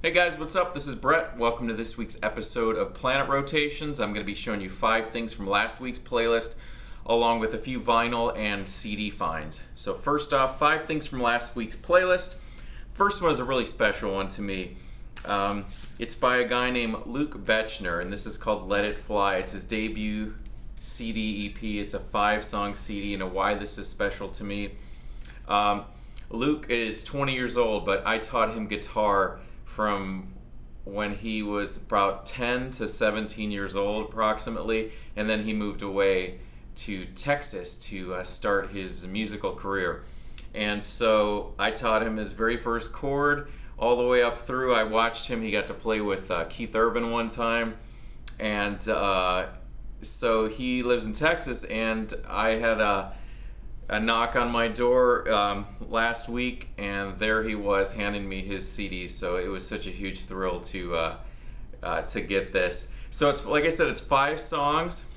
Hey guys, what's up? This is Bret. Welcome to this week's episode of Planet Rotations. I'm going to be showing you 5 things from last week's playlist, along with a few vinyl and CD finds. So first off, 5 things from last week's playlist. First one is a really special one to me. It's by a guy named Luke Bechner, and this is called Let It Fly. It's his debut CD EP. It's a 5-song CD, and why this is special to me. Luke is 20 years old, but I taught him guitar from when he was about 10 to 17 years old approximately, and then he moved away to Texas to start his musical career. And so I taught him his very first chord all the way up through. I watched him. He got to play with Keith Urban one time, and so he lives in Texas, and I had a knock on my door last week, and there he was handing me his CD. So it was such a huge thrill to get this. So it's, like I said, it's 5 songs.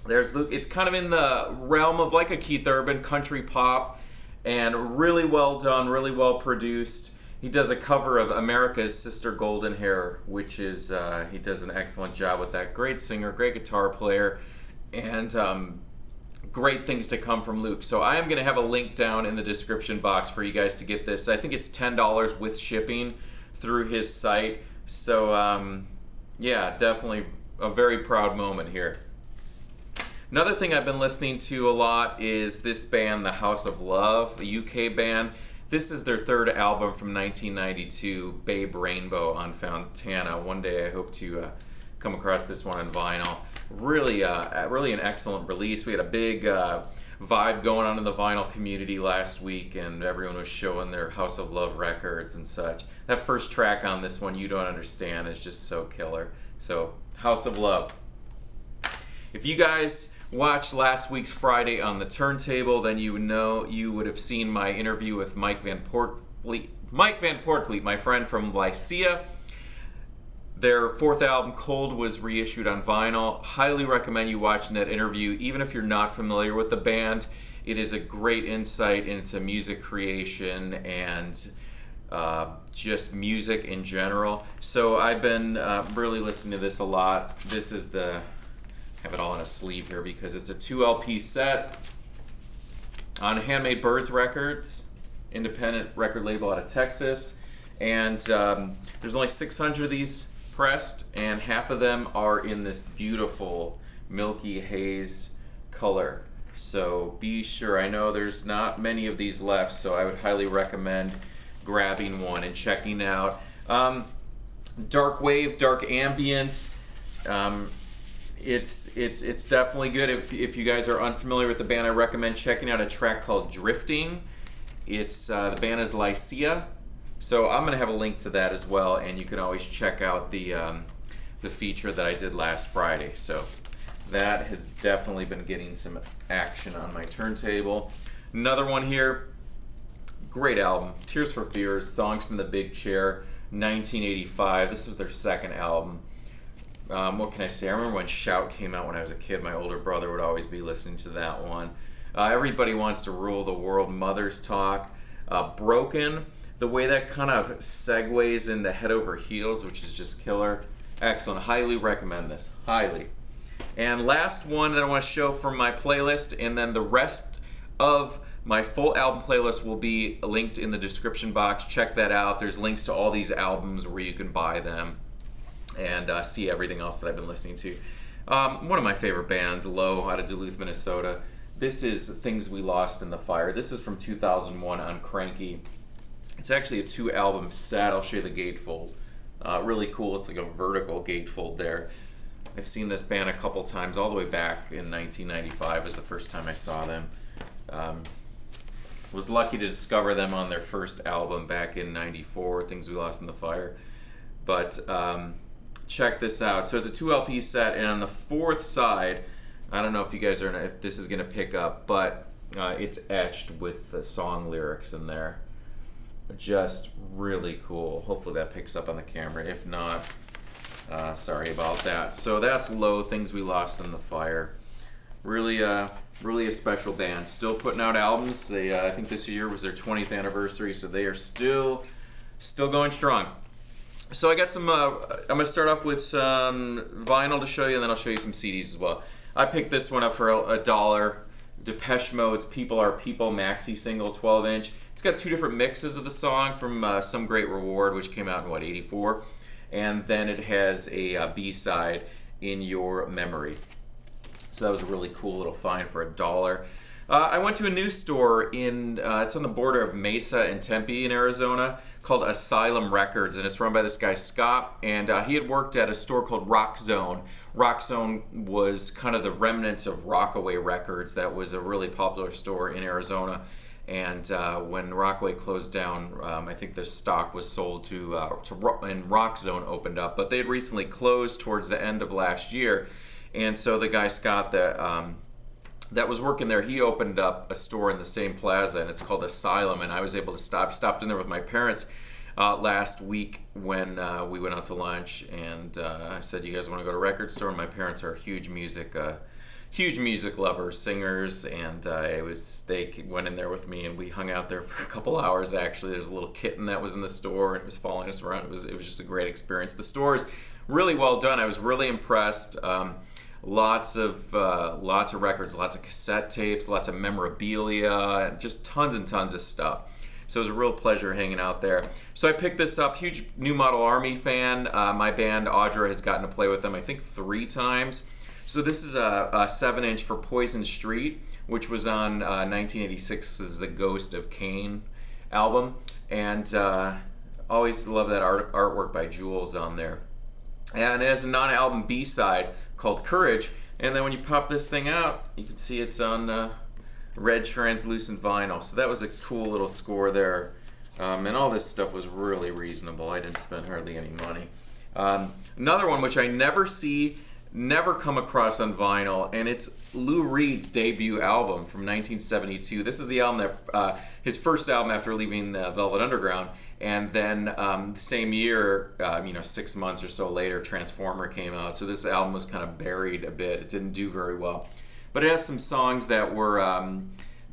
There's Luke. It's kind of in the realm of like a Keith Urban country pop, and really well done, really well produced. He does a cover of America's Sister Golden Hair, which is he does an excellent job with that. Great singer, great guitar player, and great things to come from Luke. So I am going to have a link down in the description box for you guys to get this. I think it's $10 with shipping through his site. So yeah, definitely a very proud moment here. Another thing I've been listening to a lot is this band, The House of Love, a UK band. This is their 3rd album from 1992, Babe Rainbow on Fontana. One day I hope to come across this one on vinyl. Really an excellent release. We had a big vibe going on in the vinyl community last week, and everyone was showing their House of Love records and such. That first track on this one, You Don't Understand, is just so killer. So, House of Love. If you guys watched last week's Friday on the Turntable, then you would have seen my interview with Mike Van Portfleet, my friend from Lycia. Their 4th album, Cold, was reissued on vinyl. Highly recommend you watching that interview, even if you're not familiar with the band. It is a great insight into music creation and just music in general. So I've been really listening to this a lot. This is I have it all in a sleeve here because it's a 2 LP set on Handmade Birds Records, independent record label out of Texas. And there's only 600 of these pressed, and half of them are in this beautiful milky haze color. So be sure, I know there's not many of these left, so I would highly recommend grabbing one and checking out. Dark wave, dark ambient. It's definitely good. If you guys are unfamiliar with the band, I recommend checking out a track called Drifting. It's the band is Lycia. So I'm going to have a link to that as well, and you can always check out the feature that I did last Friday. So that has definitely been getting some action on my turntable. Another one here, great album, Tears for Fears, Songs from the Big Chair, 1985. This was their 2nd album. What can I say? I remember when Shout came out when I was a kid. My older brother would always be listening to that one. Everybody Wants to Rule the World, Mother's Talk, Broken. The way that kind of segues into Head Over Heels, which is just killer. Excellent. Highly recommend this. Highly. And last one that I want to show from my playlist, and then the rest of my full album playlist will be linked in the description box. Check that out. There's links to all these albums where you can buy them and see everything else that I've been listening to. One of my favorite bands, Low, out of Duluth, Minnesota. This is Things We Lost in the Fire. This is from 2001 on Cranky. It's actually a 2-album set. I'll show you the gatefold. Really cool. It's like a vertical gatefold there. I've seen this band a couple times, all the way back in 1995 was the first time I saw them. Was lucky to discover them on their first album back in '94, Things We Lost in the Fire. But check this out. So it's a 2 LP set, and on the 4th side, I don't know if you guys are, if this is going to pick up, but it's etched with the song lyrics in there. Just really cool. Hopefully that picks up on the camera. If not, sorry about that. So that's Low, Things We Lost in the Fire. Really a special band. Still putting out albums. They I think this year was their 20th anniversary, so they are still going strong. So I got some, I'm going to start off with some vinyl to show you, and then I'll show you some CDs as well. I picked this one up for $1. Depeche Mode's People Are People maxi single, 12-inch. It's got two different mixes of the song from Some Great Reward, which came out in, what, 84? And then it has a B-side, In Your Memory. So that was a really cool little find for $1. I went to a new store it's on the border of Mesa and Tempe in Arizona, called Asylum Records, and it's run by this guy Scott, and he had worked at a store called Rock Zone. Rock Zone was kind of the remnants of Rockaway Records. That was a really popular store in Arizona, and when Rockaway closed down, I think the stock was sold and Rock Zone opened up, but they had recently closed towards the end of last year, and so the guy Scott that was working there, he opened up a store in the same plaza, and it's called Asylum, and I was able to stopped in there with my parents last week when we went out to lunch, and I said, you guys want to go to a record store? And my parents are huge music lovers, singers, and they went in there with me, and we hung out there for a couple hours. Actually, there's a little kitten that was in the store, and it was following us around. It was just a great experience. The store is really well done. I was really impressed. Lots of records, lots of cassette tapes, lots of memorabilia, just tons and tons of stuff. So it was a real pleasure hanging out there. So I picked this up. Huge New Model Army fan. My band Audra has gotten to play with them, I think, 3 times. So this is a 7-inch for Poison Street, which was on 1986's The Ghost of Cain album, and always love that artwork by Jules on there. And it has a non-album B-side called Courage, and then when you pop this thing out, you can see it's on red translucent vinyl. So that was a cool little score there, and all this stuff was really reasonable. I didn't spend hardly any money. Another one which I never come across on vinyl, and it's Lou Reed's debut album from 1972. This is the album that his first album after leaving Velvet Underground, and then the same year, 6 months or so later, Transformer came out. So this album was kind of buried a bit. It didn't do very well, but it has some songs that were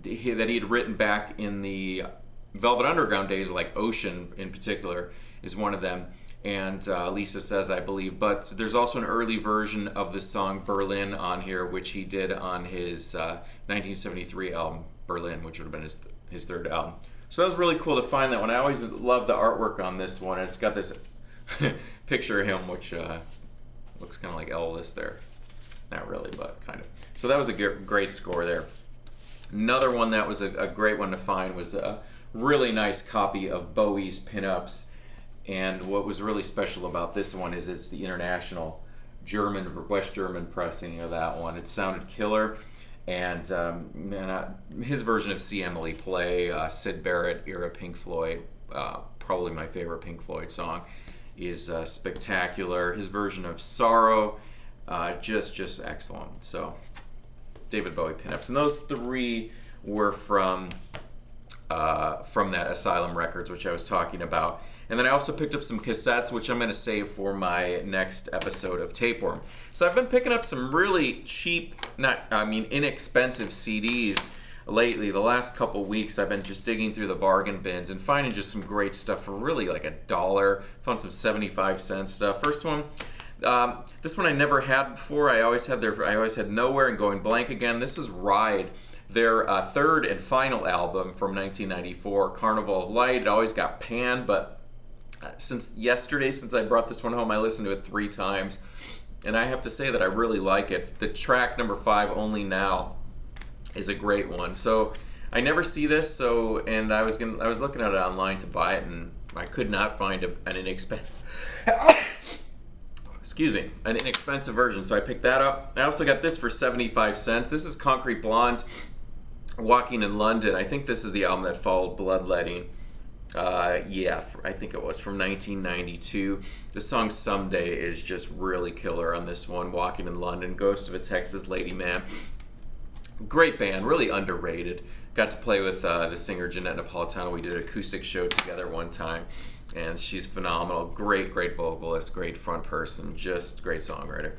that he had written back in the Velvet Underground days, like Ocean in particular is one of them. And Lisa Says, I believe. But there's also an early version of the song Berlin on here, which he did on his 1973 album, Berlin, which would have been his third album. So that was really cool to find that one. I always love the artwork on this one. It's got this picture of him, which looks kind of like Elvis there. Not really, but kind of. So that was a great score there. Another one that was a great one to find was a really nice copy of Bowie's Pinups. And what was really special about this one is it's the international West German pressing of that one. It sounded killer, and his version of See Emily Play, Syd Barrett era Pink Floyd, probably my favorite Pink Floyd song, is spectacular. His version of Sorrow, just excellent. So David Bowie Pinups, and those 3 were from that Asylum Records, which I was talking about. And then I also picked up some cassettes, which I'm going to save for my next episode of Tapeworm. So I've been picking up some really cheap, inexpensive CDs lately. The last couple weeks I've been just digging through the bargain bins and finding just some great stuff for really like $1. Found some 75-cent stuff. First one, this one I never had before. I always had Nowhere and Going Blank Again. This was Ride, their third and final album from 1994, Carnival of Light. It always got panned, but since I brought this one home, I listened to it 3 times, and I have to say that I really like it. The track number 5, Only Now, is a great one. So I never see this, and I was looking at it online to buy it, and I could not find an inexpensive version, so I picked that up. I also got this for 75 cents. This is Concrete Blonde's Walking in London. I think this is the album that followed Bloodletting. I think it was from 1992. The song Someday is just really killer on this one. Walking in London, Ghost of a Texas Lady Man. Great band, really underrated. Got to play with the singer Jeanette Napolitano. We did an acoustic show together one time, and she's phenomenal. Great vocalist, great front person, just great songwriter.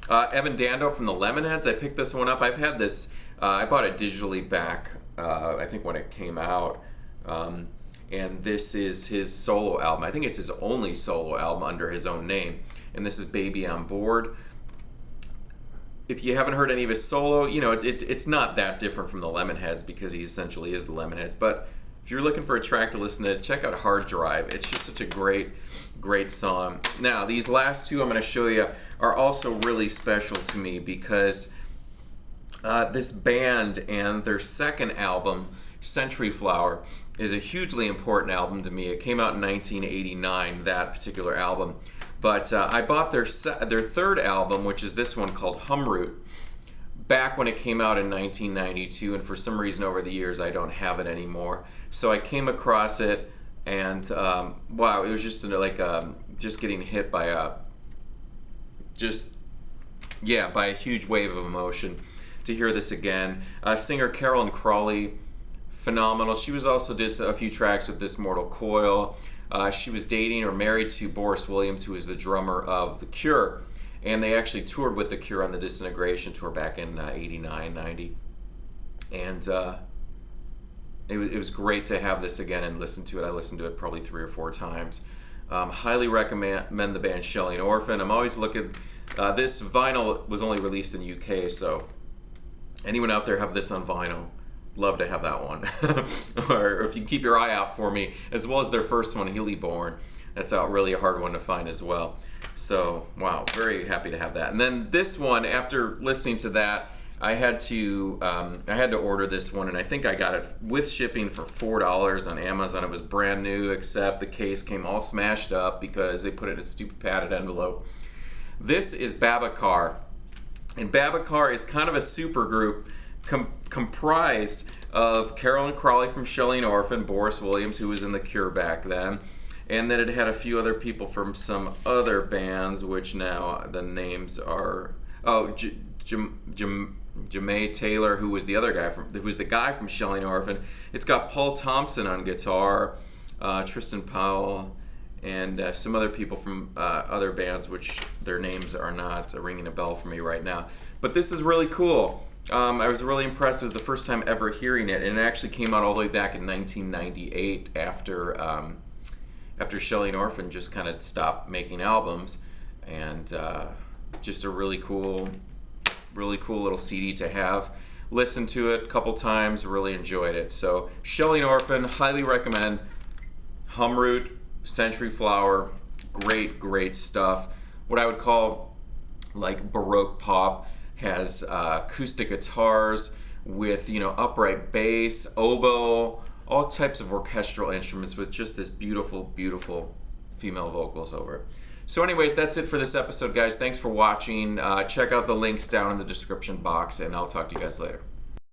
Evan Dando from the Lemonheads. I picked this one up. I've had this. I bought it digitally back. I think when it came out. and this is his solo album. I think it's his only solo album under his own name, and this is Baby on Board. If you haven't heard any of his solo, you know, it's not that different from the Lemonheads, because he essentially is the Lemonheads. But if you're looking for a track to listen to, check out Hard Drive. It's just such a great song. Now, these last two I'm going to show you are also really special to me, because this band and their second album, Century Flower, is a hugely important album to me. It came out in 1989, that particular album. But I bought their third album, which is this one called Humroot, back when it came out in 1992, and for some reason over the years I don't have it anymore. So I came across it, and wow, it was just like just getting hit by a huge wave of emotion to hear this again. Singer Carolyn Crawley, phenomenal. She also did a few tracks with This Mortal Coil. She was dating or married to Boris Williams, who is the drummer of The Cure, and they actually toured with The Cure on the Disintegration tour back in 89, 90. And it was great to have this again and listen to it. I listened to it probably 3 or 4 times. Highly recommend the band Shelleyan Orphan. I'm always looking. This vinyl was only released in the UK, so anyone out there have this on vinyl, love to have that one. Or if you keep your eye out for me, as well as their first one, Healy Born. That's out, really a hard one to find as well. So, wow, very happy to have that. And then this one, after listening to that, I had to order this one, and I think I got it with shipping for $4 on Amazon. It was brand new, except the case came all smashed up because they put it in a stupid padded envelope. This is Babacar, and Babacar is kind of a super group comprised of Carolyn Crawley from Shelleyan Orphan, Boris Williams, who was in The Cure back then, and then it had a few other people from some other bands, which now the names are Jamae Taylor, who was the guy from Shelleyan Orphan. It's got Paul Thompson on guitar, Tristan Powell, and some other people from other bands, which their names are not ringing a bell for me right now. But this is really cool. I was really impressed. It was the first time ever hearing it, and it actually came out all the way back in 1998 after Shelleyan Orphan just kind of stopped making albums, and just a really cool little CD to have. Listened to it a couple times, really enjoyed it. So Shelleyan Orphan, highly recommend. Humroot, Century Flower, great stuff. What I would call like Baroque pop. Has acoustic guitars with, you know, upright bass, oboe, all types of orchestral instruments with just this beautiful female vocals over it. So anyways, that's it for this episode, guys. Thanks for watching. Check out the links down in the description box, and I'll talk to you guys later.